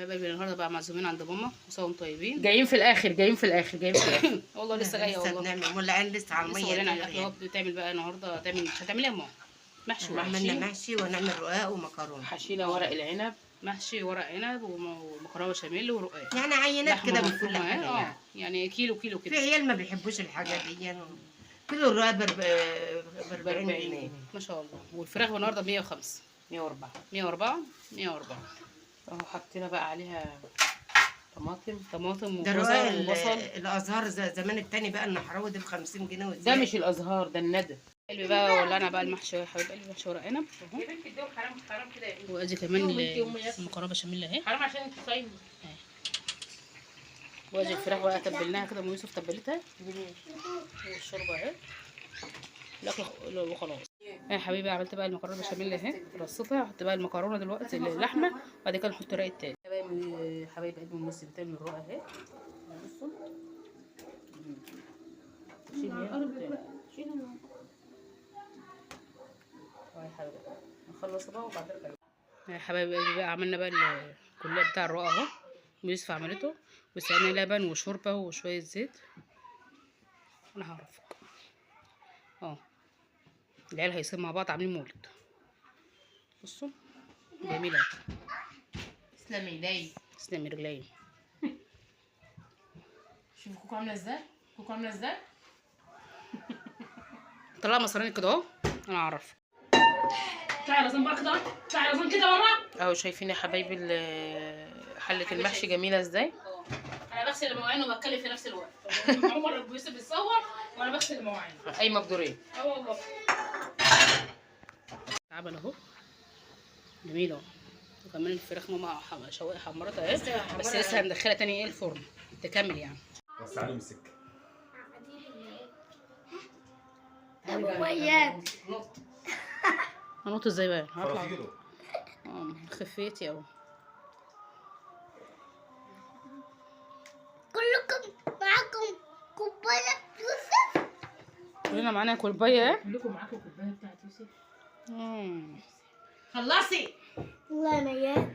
حبايبي النهارده بقى معزومين عند ماما، وسوا طيبين. جايين في الاخر والله لسه جايه والله. بنعمل مولعين لسه على الميه. ولنا الاكل اهو. بتعمل بقى النهارده هتعملي يا ماما محشي. عملنا محشي ونعمل رقاق ومكرونه. حشينا ورق العنب، محشي ورق عنب ومكرونه بشاميل ورقاق، يعني عينات كده من كل حاجه. يعني كيلو كده. في عيال ما بيحبوش الحاجات دي يعني. كيلو الرقاق ب 40 جنيه ما شاء الله. والفراخ النهارده 105 104 اهو حطينا بقى عليها طماطم ده وجزر وبصل. الازهار زمان التاني بقى النحراوي ده ب 50 جنيه وزيادة. ده مش الازهار، ده الندى. قلبي بقى ولعنا بقى المحشي يا حبيب قلبي، محشي ورق عنب اهو. يا بنتي الدول حرام كده يا بنتي. وادي كمان المكرونه بشاميل اهي، حرام عشان انت صايمه. وادي الفراخ بقى تبلناها كده، ام يوسف تبلتها والشوربه اهي. الاكل وخلاص يا حبيبي. عملت بقى المكرونه بشاميل اهي، رصيتها. احط بقى المكرونه دلوقتي اللحمه، وبعد كده نحط الرق التاني. حبايب قلبي ام يوسف بتعمل الرق اهي. بصوا شيلي يا حبايبي. نخلص بقى وبعدين يا حبايب قلبي بقى عملنا بقى الكليه بتاع الرق اهو. ام يوسف عملته، وسقينا لبن وشوربه وشويه زيت. انا هعرفك العيال هيصيروا مع بعض عاملين مولد. بصوا جميله. تسلمي ايدي، تسلمي رجلي. شوفوا كوكو عامله ازاي. طلع مصراني كده اهو. انا اعرف. تعالى زين بقى كده، بره اهو. شايفين يا حبايبي حله المحشي جميله ازاي. انا بغسل المواعين وبتكلم في نفس الوقت. عمر يوسف بيصور وانا بغسل المواعين. قايمه بدورين. والله عمل اهو جميل اهو. وكمان الفراخ ماما شوقها حمرتها اهي، بس لسه هندخلها تاني الفرن تكمل يعني. بس عليهم السكه. هنط ازاي بقى؟ هطلع خفيتي اهو. كلكم معاكم كوباية يوسف؟ كلنا معانا كوبايه اهي. كلكم معاكم كوبايه بتاعت يوسف. خلصي والله ميات.